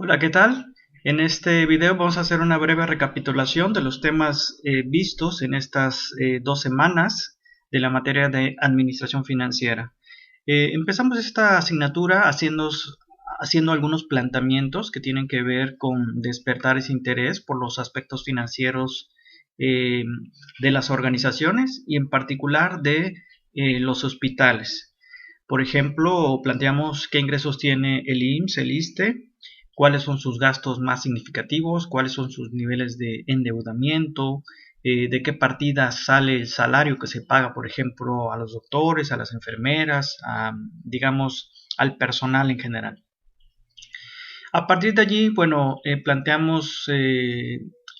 Hola, ¿qué tal? En este video vamos a hacer una breve recapitulación de los temas vistos en estas 2 semanas de la materia de administración financiera. Empezamos esta asignatura haciendo algunos planteamientos que tienen que ver con despertar ese interés por los aspectos financieros eh, de las organizaciones y en particular de los hospitales. Por ejemplo, planteamos qué ingresos tiene el IMSS, el ISSSTE, cuáles son sus gastos más significativos, cuáles son sus niveles de endeudamiento, de qué partidas sale el salario que se paga, por ejemplo, a los doctores, a las enfermeras, digamos, al personal en general. A partir de allí, bueno, planteamos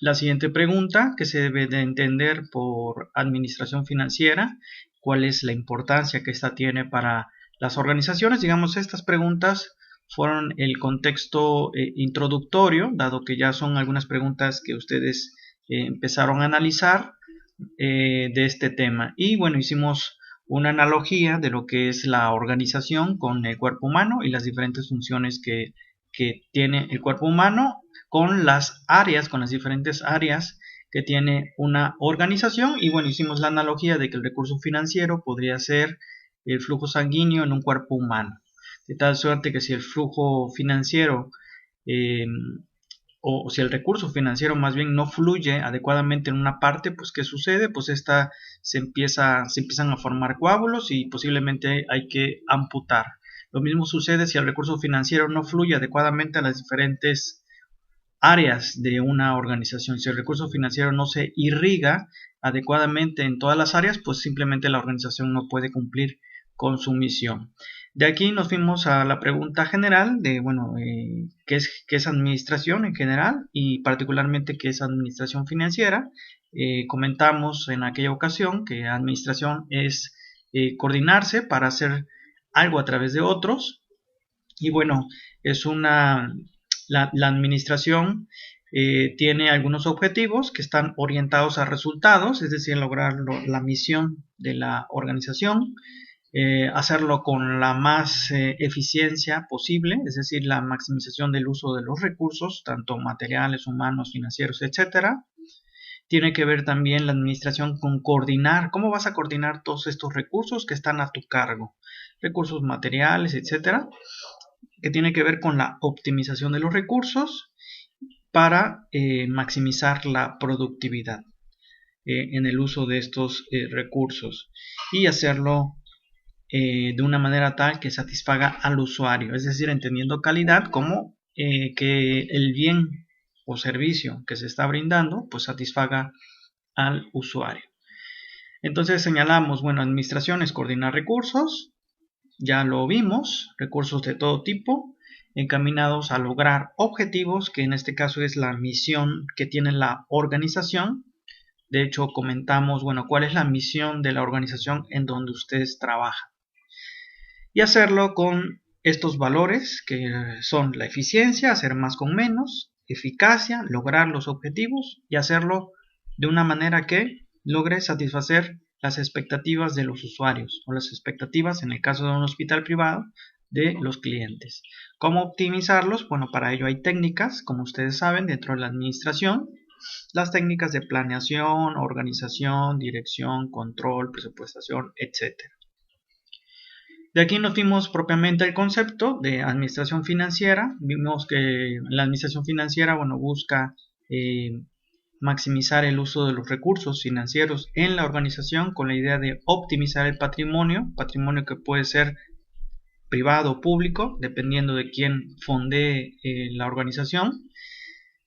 la siguiente pregunta que se debe de entender por administración financiera, cuál es la importancia que esta tiene para las organizaciones. Digamos, estas preguntas fueron el contexto introductorio, dado que ya son algunas preguntas que ustedes empezaron a analizar de este tema. Y bueno, hicimos una analogía de lo que es la organización con el cuerpo humano y las diferentes funciones que tiene el cuerpo humano con las áreas, con las diferentes áreas que tiene una organización. Y bueno, hicimos la analogía de que el recurso financiero podría ser el flujo sanguíneo en un cuerpo humano, de tal suerte que si el flujo financiero eh, o si el recurso financiero más bien no fluye adecuadamente en una parte, pues ¿qué sucede? Pues esta se empiezan a formar coágulos y posiblemente hay que amputar. Lo mismo sucede si el recurso financiero no fluye adecuadamente a las diferentes áreas de una organización. Si el recurso financiero no se irriga adecuadamente en todas las áreas, pues simplemente la organización no puede cumplir con su misión. De aquí nos fuimos a la pregunta general de, bueno, qué es administración en general y particularmente qué es administración financiera. Comentamos en aquella ocasión que administración es coordinarse para hacer algo a través de otros y bueno, es la administración tiene algunos objetivos que están orientados a resultados, es decir, lograr la misión de la organización, hacerlo con la más eficiencia posible, es decir, la maximización del uso de los recursos, tanto materiales, humanos, financieros, etcétera. Tiene que ver también la administración con coordinar, cómo vas a coordinar todos estos recursos que están a tu cargo, recursos materiales, etcétera, que tiene que ver con la optimización de los recursos para maximizar la productividad en el uso de estos recursos y hacerlo de una manera tal que satisfaga al usuario, es decir, entendiendo calidad como que el bien o servicio que se está brindando pues satisfaga al usuario. Entonces señalamos, bueno, administración es coordinar recursos, ya lo vimos, recursos de todo tipo, encaminados a lograr objetivos, que en este caso es la misión que tiene la organización. De hecho, comentamos, bueno, cuál es la misión de la organización en donde ustedes trabajan. Y hacerlo con estos valores que son la eficiencia, hacer más con menos, eficacia, lograr los objetivos y hacerlo de una manera que logre satisfacer las expectativas de los usuarios o las expectativas, en el caso de un hospital privado, de los clientes. ¿Cómo optimizarlos? Bueno, para ello hay técnicas, como ustedes saben, dentro de la administración, las técnicas de planeación, organización, dirección, control, presupuestación, etcétera. De aquí nos dimos propiamente el concepto de administración financiera. Vimos que la administración financiera, bueno, busca maximizar el uso de los recursos financieros en la organización con la idea de optimizar el patrimonio que puede ser privado o público, dependiendo de quién fondee la organización,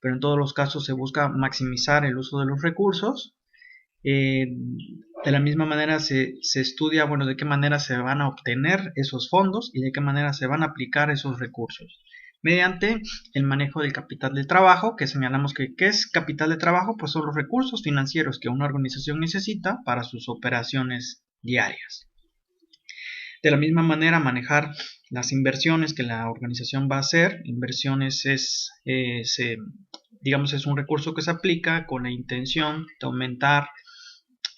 pero en todos los casos se busca maximizar el uso de los recursos. De la misma manera se estudia, bueno, de qué manera se van a obtener esos fondos y de qué manera se van a aplicar esos recursos. Mediante el manejo del capital de trabajo, que señalamos que ¿qué es capital de trabajo? Pues son los recursos financieros que una organización necesita para sus operaciones diarias. De la misma manera, manejar las inversiones que la organización va a hacer. Inversiones digamos, es un recurso que se aplica con la intención de aumentar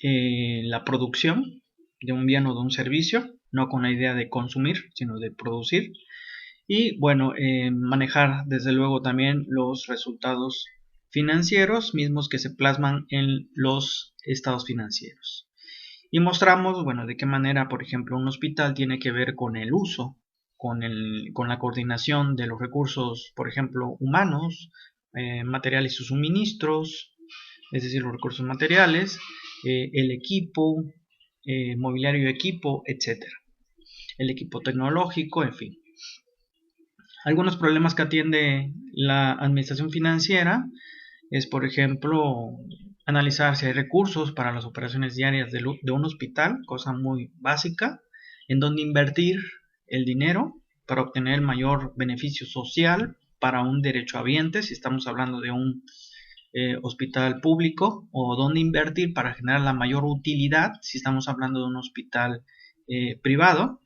la producción de un bien o de un servicio, no con la idea de consumir, sino de producir. Y bueno, manejar desde luego también los resultados financieros mismos que se plasman en los estados financieros. Y mostramos, bueno, de qué manera, por ejemplo, un hospital tiene que ver con el uso, con la coordinación de los recursos, por ejemplo, humanos, materiales y suministros, es decir, los recursos materiales, el equipo, mobiliario y equipo, etcétera, el equipo tecnológico, en fin. Algunos problemas que atiende la administración financiera es, por ejemplo, analizar si hay recursos para las operaciones diarias de un hospital, cosa muy básica, en donde invertir el dinero para obtener el mayor beneficio social para un derechohabiente, si estamos hablando de un hospital público, o dónde invertir para generar la mayor utilidad, si estamos hablando de un hospital privado.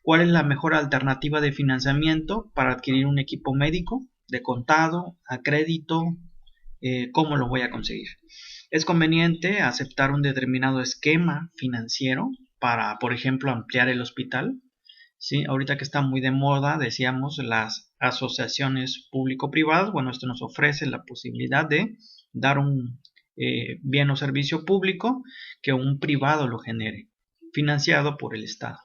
¿Cuál es la mejor alternativa de financiamiento para adquirir un equipo médico de contado, a crédito? ¿Cómo lo voy a conseguir? Es conveniente aceptar un determinado esquema financiero para, por ejemplo, ampliar el hospital. ¿Sí? Ahorita que está muy de moda, decíamos, las asociaciones público-privadas. Bueno, esto nos ofrece la posibilidad de dar un bien o servicio público que un privado lo genere, financiado por el Estado.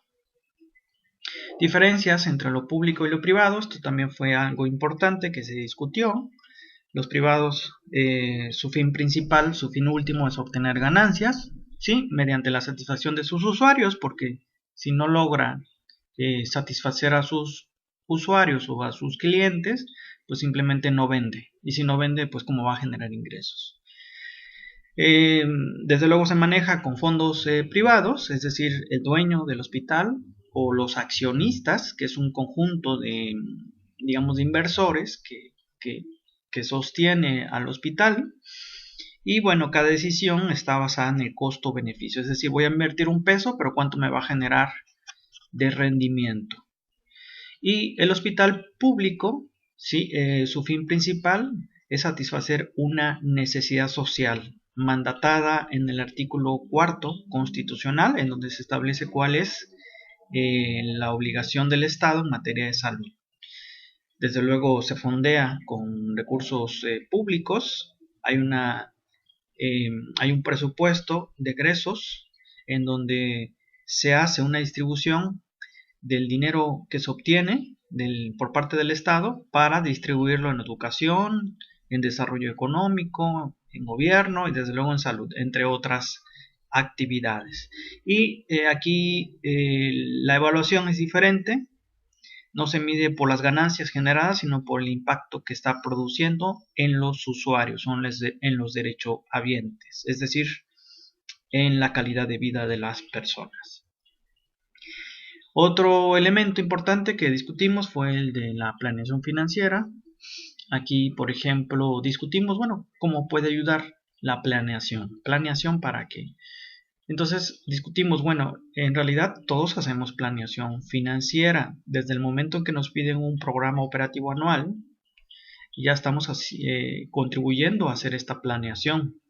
Diferencias entre lo público y lo privado, esto también fue algo importante que se discutió. Los privados, su fin principal, su fin último es obtener ganancias, ¿sí? Mediante la satisfacción de sus usuarios, porque si no logra satisfacer a sus usuarios o a sus clientes, pues simplemente no vende. Y si no vende, pues cómo va a generar ingresos. Desde luego se maneja con fondos privados, es decir, el dueño del hospital o los accionistas, que es un conjunto de, digamos, de inversores que sostiene al hospital. Y bueno, cada decisión está basada en el costo-beneficio, es decir, voy a invertir un peso, pero ¿cuánto me va a generar de rendimiento? Y el hospital público, ¿sí? Su fin principal es satisfacer una necesidad social mandatada en el artículo 4 constitucional, en donde se establece cuál es la obligación del Estado en materia de salud. Desde luego se fondea con recursos públicos, hay, hay un presupuesto de egresos en donde se hace una distribución del dinero que se obtiene por parte del Estado para distribuirlo en educación, en desarrollo económico, en gobierno y desde luego en salud, entre otras actividades. Y aquí la evaluación es diferente, no se mide por las ganancias generadas, sino por el impacto que está produciendo en los usuarios, en los derechohabientes, es decir, en la calidad de vida de las personas. Otro elemento importante que discutimos fue el de la planeación financiera. Aquí, por ejemplo, discutimos, bueno, cómo puede ayudar la planeación. ¿Planeación para qué? Entonces discutimos, bueno, en realidad todos hacemos planeación financiera. Desde el momento en que nos piden un programa operativo anual, ya estamos contribuyendo a hacer esta planeación,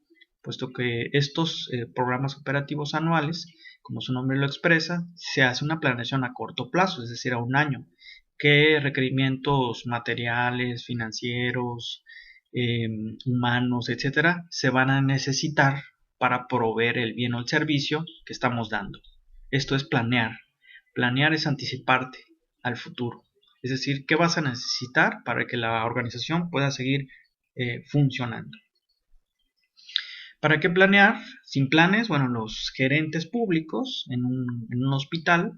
puesto que estos programas operativos anuales, como su nombre lo expresa, se hace una planeación a corto plazo, es decir, a un año. ¿Qué requerimientos materiales, financieros, humanos, etcétera, se van a necesitar para proveer el bien o el servicio que estamos dando? Esto es planear. Planear es anticiparte al futuro. Es decir, ¿qué vas a necesitar para que la organización pueda seguir funcionando? ¿Para qué planear? Sin planes, bueno, los gerentes públicos en un hospital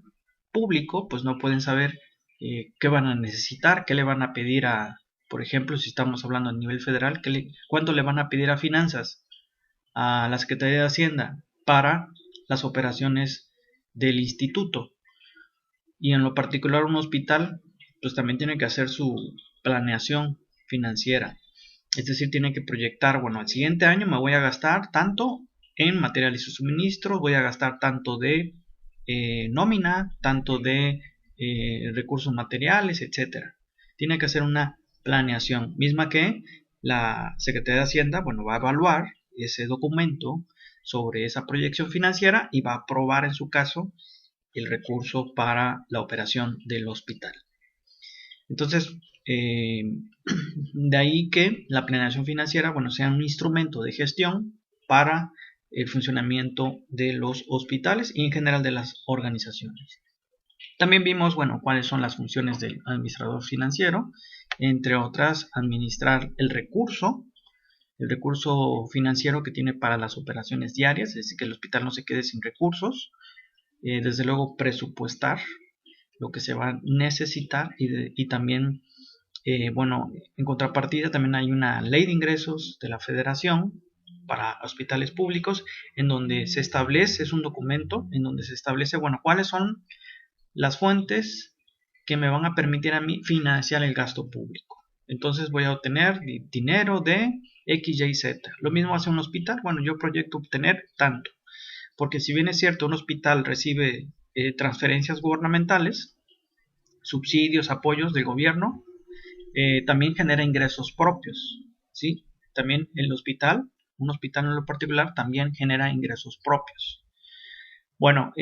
público, pues no pueden saber qué van a necesitar, qué le van a pedir a, por ejemplo, si estamos hablando a nivel federal, cuánto le van a pedir a finanzas, a la Secretaría de Hacienda, para las operaciones del instituto. Y en lo particular un hospital, pues también tiene que hacer su planeación financiera. Es decir, tiene que proyectar, bueno, al siguiente año me voy a gastar tanto en materiales y suministros, voy a gastar tanto de nómina, tanto de recursos materiales, etcétera. Tiene que hacer una planeación, misma que la Secretaría de Hacienda, bueno, va a evaluar ese documento sobre esa proyección financiera y va a aprobar en su caso el recurso para la operación del hospital. Entonces, de ahí que la planeación financiera, bueno, sea un instrumento de gestión para el funcionamiento de los hospitales y en general de las organizaciones. También vimos, bueno, cuáles son las funciones del administrador financiero, entre otras, administrar el recurso financiero que tiene para las operaciones diarias, es decir, que el hospital no se quede sin recursos, desde luego presupuestar lo que se va a necesitar y también, bueno, en contrapartida también hay una ley de ingresos de la federación para hospitales públicos en donde se establece, es un documento en donde se establece, bueno, cuáles son las fuentes que me van a permitir a mí financiar el gasto público. Entonces voy a obtener dinero de X, Y, Z. Lo mismo hace un hospital. Bueno, yo proyecto obtener tanto. Porque si bien es cierto, un hospital recibe transferencias gubernamentales, subsidios, apoyos del gobierno, también genera ingresos propios. ¿Sí? También el hospital, un hospital en lo particular, también genera ingresos propios. Bueno,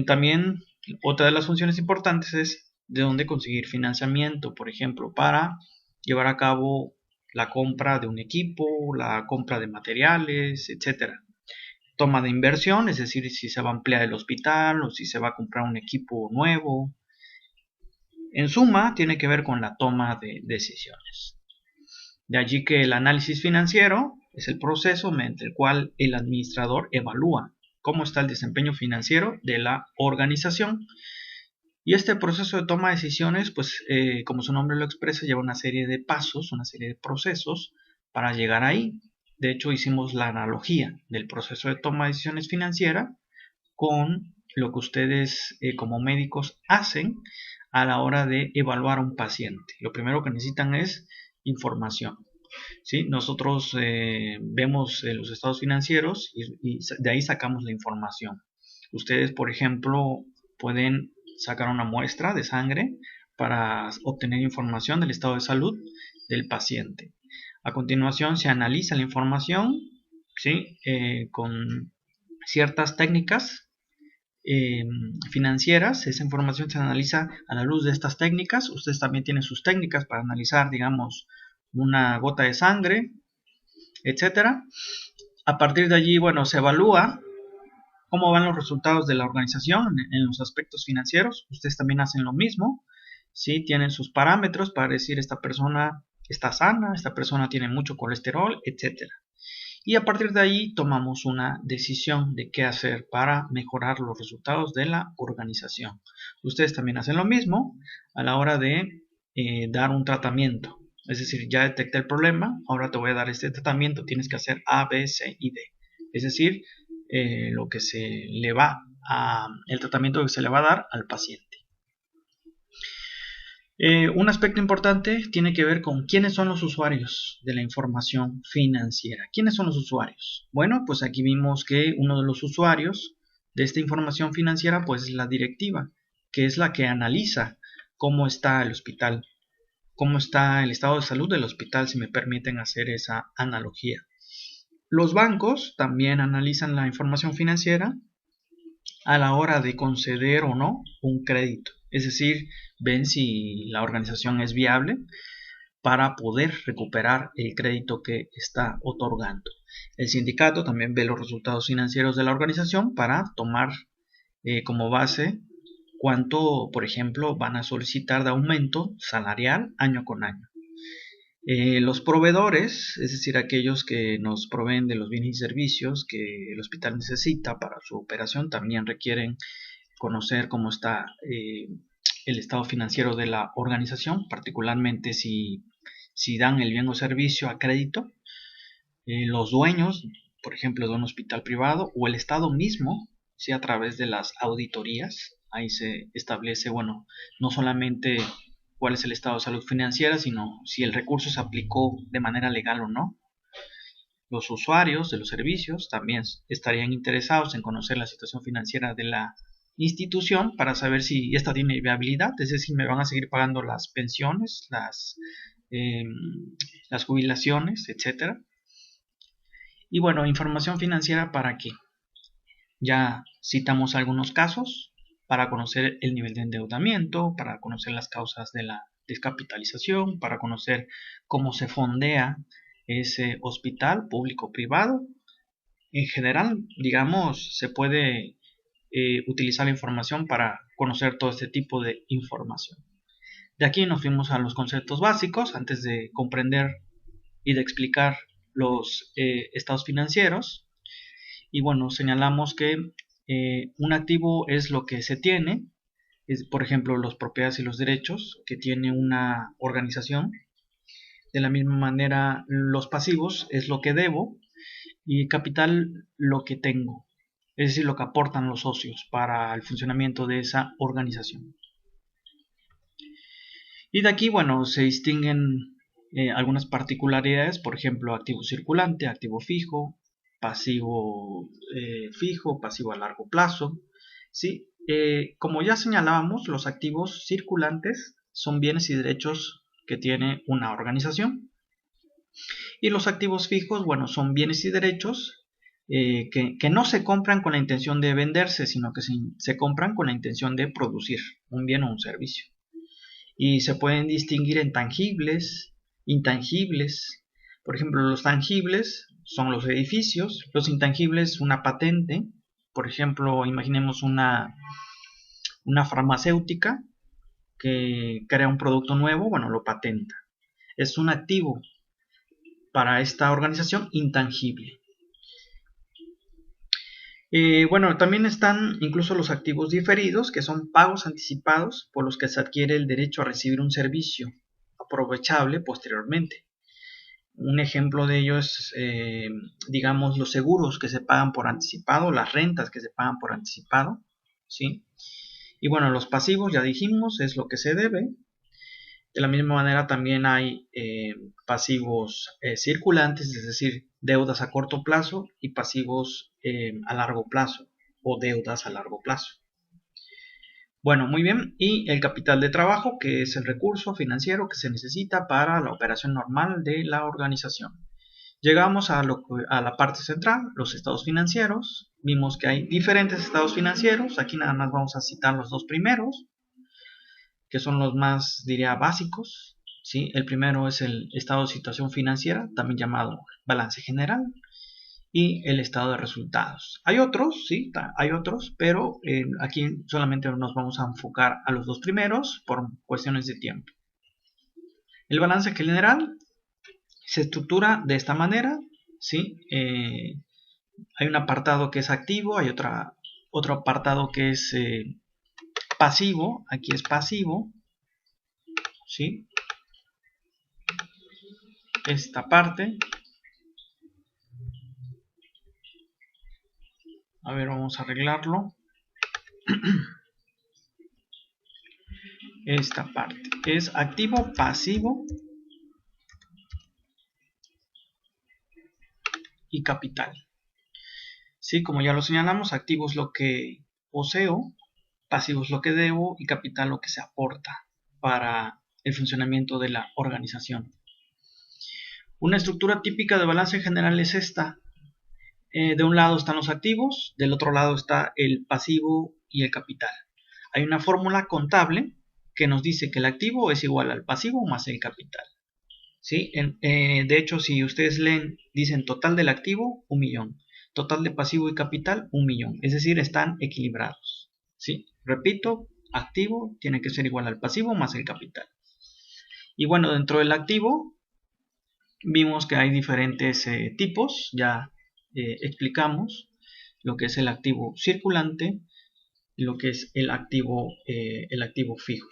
también otra de las funciones importantes es de dónde conseguir financiamiento, por ejemplo, para llevar a cabo la compra de un equipo, la compra de materiales, etcétera. Toma de inversión, es decir, si se va a ampliar el hospital o si se va a comprar un equipo nuevo. En suma, tiene que ver con la toma de decisiones. De allí que el análisis financiero es el proceso mediante el cual el administrador evalúa cómo está el desempeño financiero de la organización. Y este proceso de toma de decisiones, pues como su nombre lo expresa, lleva una serie de pasos, una serie de procesos para llegar ahí. De hecho, hicimos la analogía del proceso de toma de decisiones financiera con lo que ustedes como médicos hacen a la hora de evaluar a un paciente. Lo primero que necesitan es información. ¿Sí? Nosotros vemos los estados financieros y de ahí sacamos la información. Ustedes, por ejemplo, pueden sacar una muestra de sangre para obtener información del estado de salud del paciente. A continuación se analiza la información, ¿sí? Con ciertas técnicas financieras. Esa información se analiza a la luz de estas técnicas. Ustedes también tienen sus técnicas para analizar, digamos, una gota de sangre, etcétera. A partir de allí, bueno, se evalúa cómo van los resultados de la organización en los aspectos financieros. Ustedes también hacen lo mismo, ¿sí? Tienen sus parámetros para decir esta persona está sana, esta persona tiene mucho colesterol, etcétera. Y a partir de ahí tomamos una decisión de qué hacer para mejorar los resultados de la organización. Ustedes también hacen lo mismo a la hora de dar un tratamiento. Es decir, ya detecté el problema, ahora te voy a dar este tratamiento, tienes que hacer A, B, C y D. Es decir, lo que se le va el tratamiento que se le va a dar al paciente. Un aspecto importante tiene que ver con quiénes son los usuarios de la información financiera. ¿Quiénes son los usuarios? Bueno, pues aquí vimos que uno de los usuarios de esta información financiera pues es la directiva, que es la que analiza cómo está el hospital, cómo está el estado de salud del hospital, si me permiten hacer esa analogía. Los bancos también analizan la información financiera a la hora de conceder o no un crédito. Es decir, ven si la organización es viable para poder recuperar el crédito que está otorgando. El sindicato también ve los resultados financieros de la organización para tomar como base cuánto, por ejemplo, van a solicitar de aumento salarial año con año. Los proveedores, es decir, aquellos que nos proveen de los bienes y servicios que el hospital necesita para su operación, también requieren conocer cómo está el estado financiero de la organización, particularmente si dan el bien o servicio a crédito. Los dueños, por ejemplo, de un hospital privado o el Estado mismo, si a través de las auditorías, ahí se establece, bueno, no solamente cuál es el estado de salud financiera, sino si el recurso se aplicó de manera legal o no. Los usuarios de los servicios también estarían interesados en conocer la situación financiera de la institución para saber si esta tiene viabilidad, es decir, me van a seguir pagando las pensiones, las jubilaciones, etcétera. Y bueno, información financiera para qué. Ya citamos algunos casos para conocer el nivel de endeudamiento, para conocer las causas de la descapitalización, para conocer cómo se fondea ese hospital público-privado. En general, digamos, se puede utilizar la información para conocer todo este tipo de información. De aquí nos fuimos a los conceptos básicos antes de comprender y de explicar los estados financieros. Y bueno, señalamos que un activo es lo que se tiene, por ejemplo, las propiedades y los derechos que tiene una organización. De la misma manera, los pasivos es lo que debo y capital lo que tengo, es decir, lo que aportan los socios para el funcionamiento de esa organización. Y de aquí, bueno, se distinguen algunas particularidades, por ejemplo, activo circulante, activo fijo, pasivo fijo, pasivo a largo plazo. ¿Sí? Como ya señalábamos, los activos circulantes son bienes y derechos que tiene una organización. Y los activos fijos, bueno, son bienes y derechos que no se compran con la intención de venderse, sino que se compran con la intención de producir un bien o un servicio. Y se pueden distinguir en tangibles, intangibles. Por ejemplo, los tangibles son los edificios, los intangibles una patente. Por ejemplo, imaginemos una farmacéutica que crea un producto nuevo, bueno, lo patenta. Es un activo para esta organización intangible. Bueno, también están incluso los activos diferidos, que son pagos anticipados por los que se adquiere el derecho a recibir un servicio aprovechable posteriormente. Un ejemplo de ello es, digamos, los seguros que se pagan por anticipado, las rentas que se pagan por anticipado, ¿sí? Y bueno, los pasivos, ya dijimos, es lo que se debe. De la misma manera también hay pasivos circulantes, es decir, deudas a corto plazo, y pasivos a largo plazo o deudas a largo plazo. Bueno, muy bien. Y el capital de trabajo, que es el recurso financiero que se necesita para la operación normal de la organización. Llegamos a la parte central, los estados financieros. Vimos que hay diferentes estados financieros. Aquí nada más vamos a citar los dos primeros, que son los más, diría, básicos. ¿Sí? El primero es el estado de situación financiera, también llamado balance general, y el estado de resultados. Hay otros, sí, hay otros, pero aquí solamente nos vamos a enfocar a los dos primeros por cuestiones de tiempo. El balance general se estructura de esta manera, ¿sí? Hay un apartado que es activo, hay otro apartado que es pasivo, aquí es pasivo, ¿sí? Esta parte, a ver, vamos a arreglarlo. Esta parte es activo, pasivo y capital. Sí, como ya lo señalamos, activo es lo que poseo, pasivo es lo que debo y capital lo que se aporta para el funcionamiento de la organización. Una estructura típica de balance general es esta. De un lado están los activos, del otro lado está el pasivo y el capital. Hay una fórmula contable que nos dice que el activo es igual al pasivo más el capital. ¿Sí? De hecho, si ustedes leen, dicen total del activo, 1.000.000. Total de pasivo y capital, 1.000.000. Es decir, están equilibrados. ¿Sí? Repito, activo tiene que ser igual al pasivo más el capital. Y bueno, dentro del activo vimos que hay diferentes tipos. Ya explicamos lo que es el activo circulante y lo que es el activo fijo.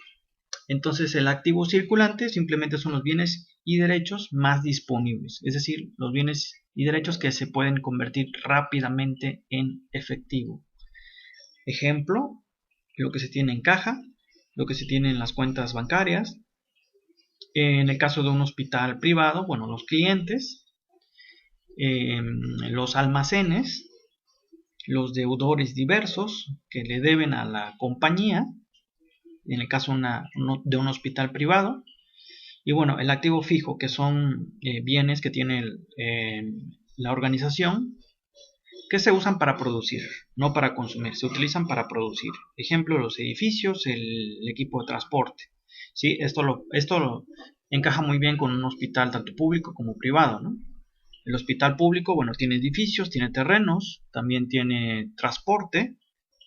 Entonces, el activo circulante simplemente son los bienes y derechos más disponibles, es decir, los bienes y derechos que se pueden convertir rápidamente en efectivo. Ejemplo, lo que se tiene en caja, lo que se tiene en las cuentas bancarias. En el caso de un hospital privado, bueno, los clientes, los almacenes, los deudores diversos que le deben a la compañía, en el caso de un hospital privado. Y bueno, el activo fijo, que son bienes que tiene la organización, que se usan para producir, no para consumir, se utilizan para producir. Ejemplo, los edificios, el equipo de transporte. ¿sí? Esto lo encaja muy bien con un hospital tanto público como privado, ¿no? El hospital público, bueno, tiene edificios, tiene terrenos, también tiene transporte,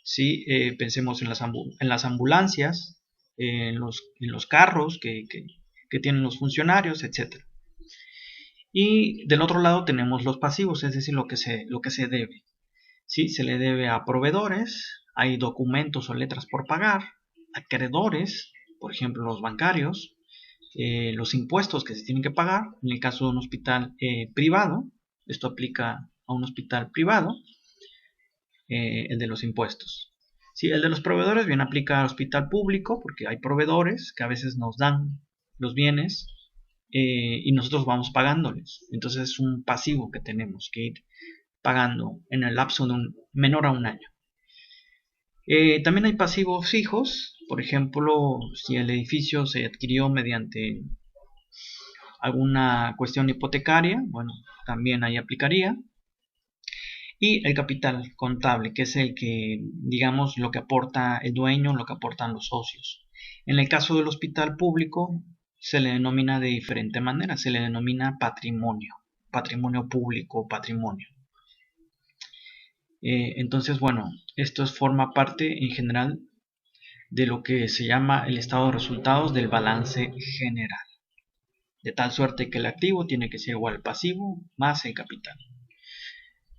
¿sí? Pensemos en las ambulancias, en los carros que tienen los funcionarios, etc. Y del otro lado tenemos los pasivos, es decir, lo que se debe. ¿Sí? Se le debe a proveedores, hay documentos o letras por pagar, acreedores, por ejemplo los bancarios, los impuestos que se tienen que pagar, en el caso de un hospital privado, esto aplica a un hospital privado, el de los impuestos. Sí, el de los proveedores bien aplica al hospital público, porque hay proveedores que a veces nos dan los bienes y nosotros vamos pagándoles. Entonces es un pasivo que tenemos que ir pagando en el lapso de menor a un año. También hay pasivos fijos, por ejemplo, si el edificio se adquirió mediante alguna cuestión hipotecaria, bueno, también ahí aplicaría. Y el capital contable, que es el que, digamos, lo que aporta el dueño, lo que aportan los socios. En el caso del hospital público, se le denomina de diferente manera, se le denomina patrimonio público, patrimonio. Entonces, bueno, esto forma parte en general de lo que se llama el estado de resultados del balance general, de tal suerte que el activo tiene que ser igual al pasivo más el capital.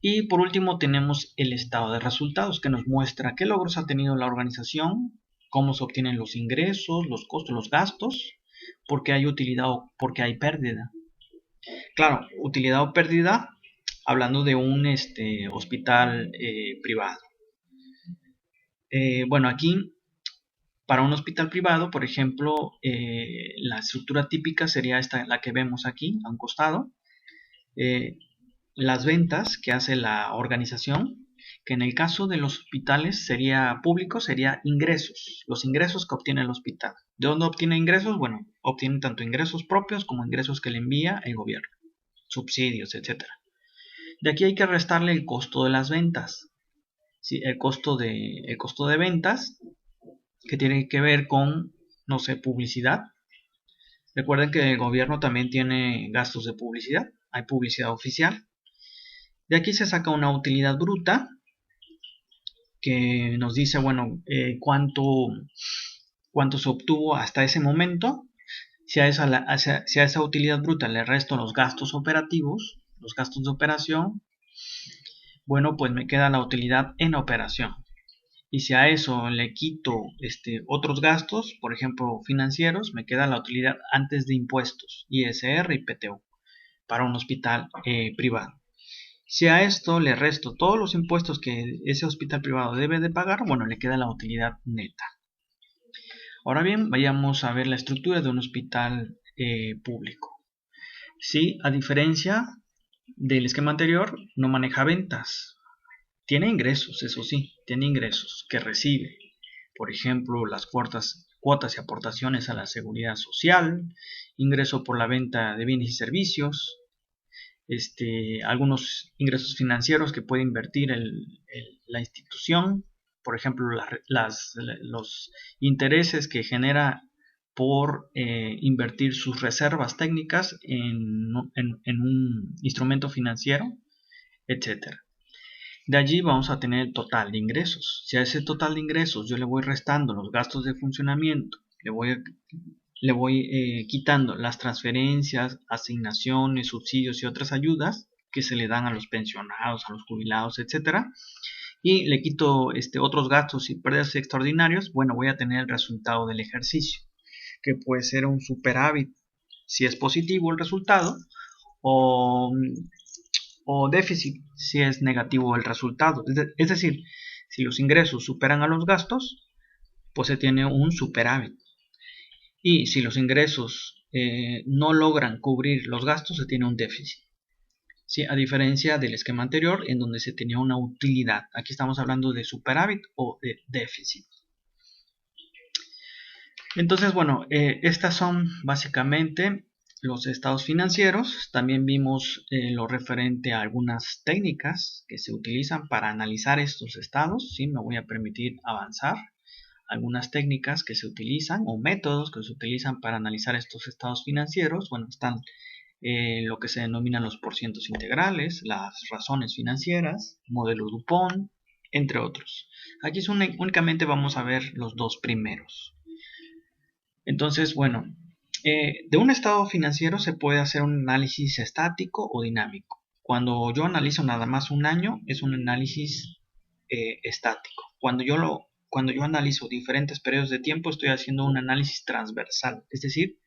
Y por último tenemos el estado de resultados que nos muestra qué logros ha tenido la organización, cómo se obtienen los ingresos, los costos, los gastos, por qué hay utilidad o por qué hay pérdida. Claro, utilidad o pérdida hablando de un hospital privado. Bueno, aquí para un hospital privado, por ejemplo, la estructura típica sería esta, la que vemos aquí a un costado. Las ventas que hace la organización, que en el caso de los hospitales públicos sería ingresos, los ingresos que obtiene el hospital. ¿De dónde obtiene ingresos? Bueno, obtiene tanto ingresos propios como ingresos que le envía el gobierno, subsidios, etc. De aquí hay que restarle el costo de las ventas, ¿sí? El costo de ventas que tiene que ver con, no sé, publicidad. Recuerden que el gobierno también tiene gastos de publicidad, hay publicidad oficial. De aquí se saca una utilidad bruta que nos dice, bueno, cuánto se obtuvo hasta ese momento. Si a esa utilidad bruta le resto los gastos operativos, los gastos de operación, bueno, pues me queda la utilidad en operación. Y si a eso le quito otros gastos, por ejemplo financieros, me queda la utilidad antes de impuestos, ISR y PTU, para un hospital privado. Si a esto le resto todos los impuestos que ese hospital privado debe de pagar, bueno, le queda la utilidad neta. Ahora bien, vayamos a ver la estructura de un hospital público. Sí, a diferencia del esquema anterior, no maneja ventas. Tiene ingresos, eso sí, tiene ingresos que recibe. Por ejemplo, las cuotas y aportaciones a la seguridad social, ingreso por la venta de bienes y servicios, algunos ingresos financieros que puede invertir la institución, por ejemplo, los intereses que genera por invertir sus reservas técnicas en un instrumento financiero, etc. De allí vamos a tener el total de ingresos. Si a ese total de ingresos yo le voy restando los gastos de funcionamiento, le voy quitando las transferencias, asignaciones, subsidios y otras ayudas que se le dan a los pensionados, a los jubilados, etcétera, y le quito otros gastos y pérdidas extraordinarios, bueno, voy a tener el resultado del ejercicio, que puede ser un superávit si es positivo el resultado, o, o déficit si es negativo el resultado. Es decir, si los ingresos superan a los gastos, pues se tiene un superávit. Y si los ingresos no logran cubrir los gastos, se tiene un déficit. ¿Sí? A diferencia del esquema anterior, en donde se tenía una utilidad. Aquí estamos hablando de superávit o de déficit. Entonces, bueno, estas son básicamente los estados financieros. También vimos lo referente a algunas técnicas que se utilizan para analizar estos estados. ¿Sí? Me voy a permitir avanzar algunas técnicas que se utilizan o métodos que se utilizan para analizar estos estados financieros. Bueno, están lo que se denominan los porcientos integrales, las razones financieras, modelo Dupont, entre otros. Aquí únicamente vamos a ver los dos primeros. Entonces, bueno, de un estado financiero se puede hacer un análisis estático o dinámico. Cuando yo analizo nada más un año, es un análisis estático. Cuando yo analizo diferentes periodos de tiempo, estoy haciendo un análisis transversal, es decir,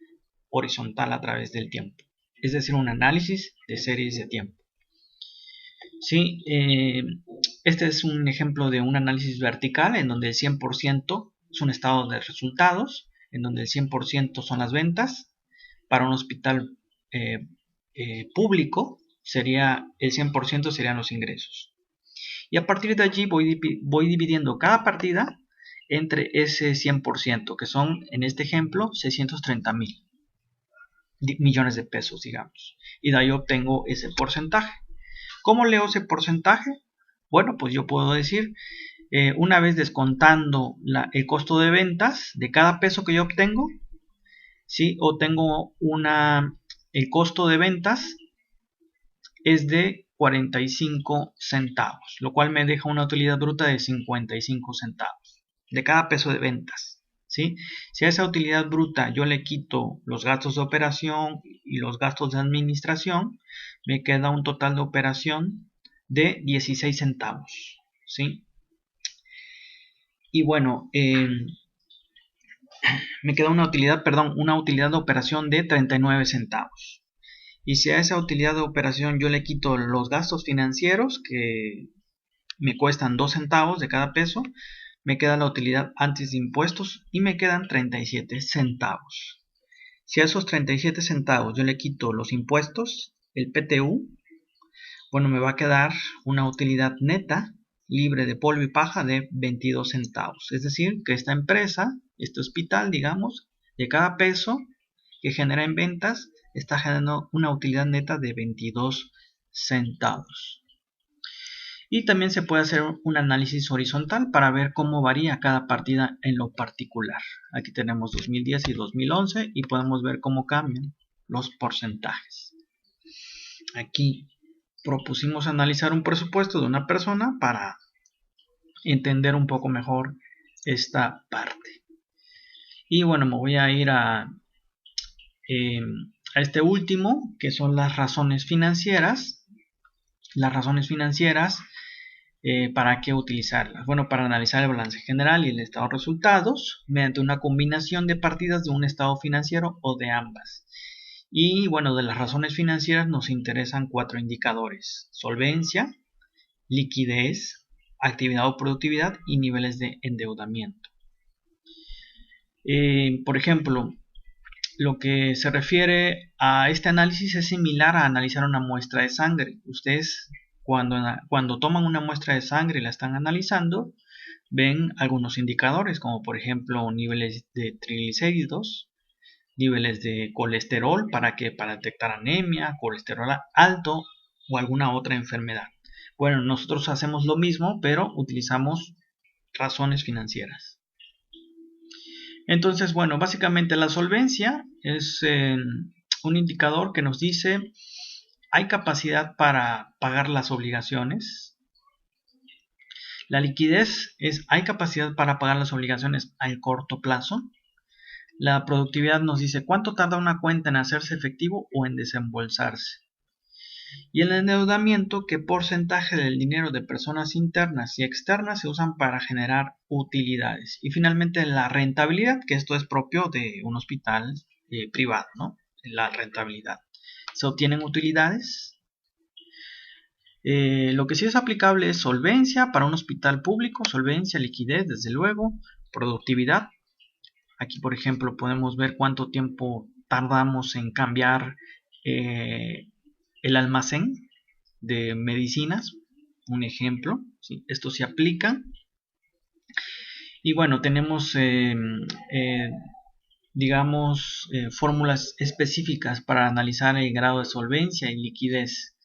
horizontal a través del tiempo. Es decir, un análisis de series de tiempo. Sí, este es un ejemplo de un análisis vertical en donde el 100% es un estado de resultados, en donde el 100% son las ventas. Para un hospital público, el 100% serían los ingresos. Y a partir de allí voy dividiendo cada partida entre ese 100%, que son, en este ejemplo, 630,000 millones de pesos, digamos. Y de ahí obtengo ese porcentaje. ¿Cómo leo ese porcentaje? Bueno, pues yo puedo decir, una vez descontando el costo de ventas de cada peso que yo obtengo, ¿sí? Obtengo el costo de ventas es de 45 centavos, lo cual me deja una utilidad bruta de 55 centavos de cada peso de ventas. ¿Sí? Si a esa utilidad bruta yo le quito los gastos de operación y los gastos de administración, me queda un total de operación de 16 centavos. ¿Sí? Y bueno, me queda una utilidad de operación de 39 centavos. Y si a esa utilidad de operación yo le quito los gastos financieros, que me cuestan 2 centavos de cada peso, me queda la utilidad antes de impuestos y me quedan 37 centavos. Si a esos 37 centavos yo le quito los impuestos, el PTU, bueno, me va a quedar una utilidad neta libre de polvo y paja de 22 centavos. Es decir, que esta empresa, este hospital, digamos, de cada peso que genera en ventas, está generando una utilidad neta de 22 centavos. Y también se puede hacer un análisis horizontal para ver cómo varía cada partida en lo particular. Aquí tenemos 2010 y 2011 y podemos ver cómo cambian los porcentajes. Aquí propusimos analizar un presupuesto de una persona para entender un poco mejor esta parte. Y bueno, me voy a ir a este último, que son las razones financieras. Las razones financieras, ¿para qué utilizarlas? Bueno, para analizar el balance general y el estado de resultados mediante una combinación de partidas de un estado financiero o de ambas. Y bueno, de las razones financieras nos interesan 4 indicadores: solvencia, liquidez, actividad o productividad y niveles de endeudamiento. Por ejemplo, lo que se refiere a este análisis es similar a analizar una muestra de sangre. Ustedes cuando toman una muestra de sangre y la están analizando, ven algunos indicadores, como por ejemplo niveles de triglicéridos, niveles de colesterol para detectar anemia, colesterol alto o alguna otra enfermedad. Bueno, nosotros hacemos lo mismo, pero utilizamos razones financieras. Entonces, bueno, básicamente la solvencia es un indicador que nos dice: ¿hay capacidad para pagar las obligaciones? La liquidez es: ¿hay capacidad para pagar las obligaciones a corto plazo? La productividad nos dice: ¿cuánto tarda una cuenta en hacerse efectivo o en desembolsarse? Y el endeudamiento: ¿qué porcentaje del dinero de personas internas y externas se usan para generar utilidades? Y finalmente la rentabilidad, que esto es propio de un hospital privado, ¿no? La rentabilidad. ¿Se obtienen utilidades? Lo que sí es aplicable es solvencia para un hospital público, solvencia, liquidez, desde luego, productividad. Aquí, por ejemplo, podemos ver cuánto tiempo tardamos en cambiar el almacén de medicinas, un ejemplo, ¿sí? Esto se aplica. Y bueno, tenemos digamos fórmulas específicas para analizar el grado de solvencia y liquidez.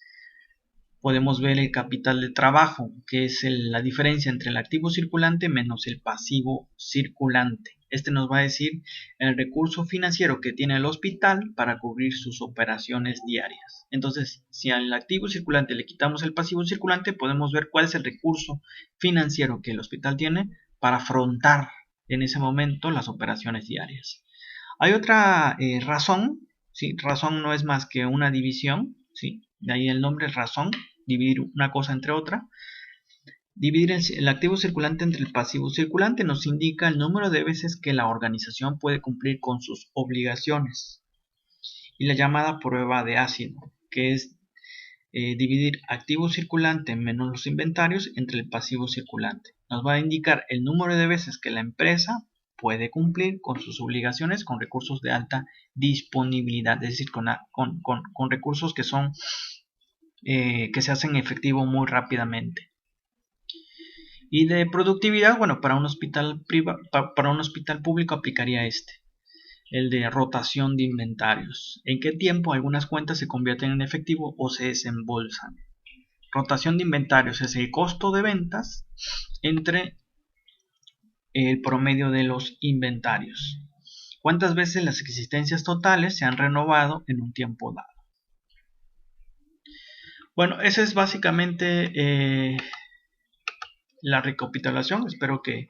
podemos ver el capital de trabajo, que es la diferencia entre el activo circulante menos el pasivo circulante. Este nos va a decir el recurso financiero que tiene el hospital para cubrir sus operaciones diarias. Entonces, si al activo circulante le quitamos el pasivo circulante, podemos ver cuál es el recurso financiero que el hospital tiene para afrontar en ese momento las operaciones diarias. Hay otra razón, ¿sí? Razón no es más que una división, ¿sí? De ahí el nombre razón, dividir una cosa entre otra. Dividir el activo circulante entre el pasivo circulante nos indica el número de veces que la organización puede cumplir con sus obligaciones. Y la llamada prueba de ácido, que es dividir activo circulante menos los inventarios entre el pasivo circulante. Nos va a indicar el número de veces que la empresa puede cumplir con sus obligaciones con recursos de alta disponibilidad, es decir, con recursos que son que se hacen efectivo muy rápidamente. Y de productividad, bueno, para un hospital público aplicaría el de rotación de inventarios. ¿En qué tiempo algunas cuentas se convierten en efectivo o se desembolsan? Rotación de inventarios es el costo de ventas entre el promedio de los inventarios. ¿Cuántas veces las existencias totales se han renovado en un tiempo dado? Bueno, esa es básicamente la recapitulación. Espero que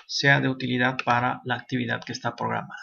sea de utilidad para la actividad que está programada.